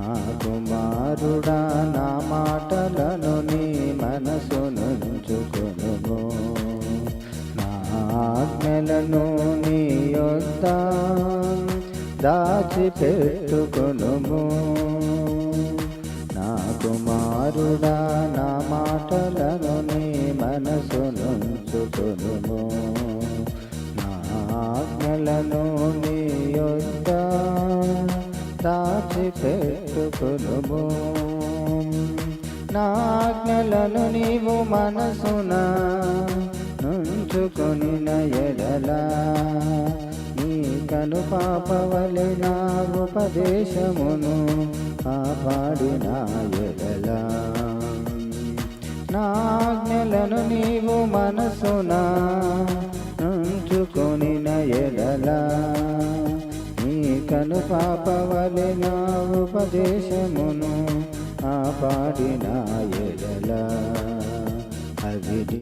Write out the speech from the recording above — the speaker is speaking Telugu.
నా కుమారుడా నా మాటలను నీ మనసునుంచుకొనుము. నా ఆజ్ఞలను నీ యొద్ద దాచిపెట్టుకొనుము. నా కుమారుడా నా మాటలను నీ మనసునుంచుకొనుము. నా ఆజ్ఞలను నీ యొద్ద దాచిపెట్టుకొనుము. నా ఆజ్ఞలను నీవు మనసున నుంచుకొనిన ఎడల నీ కనుపాపవలె నా ఉపదేశమును కాపాడిన ఎడల. నా ఆజ్ఞలను నీవు మనసున నుంచుకొనిన ఎడల నీ కనుపాపవలె నా ఉపదేశమును కాపాడిన ఎడల. అవి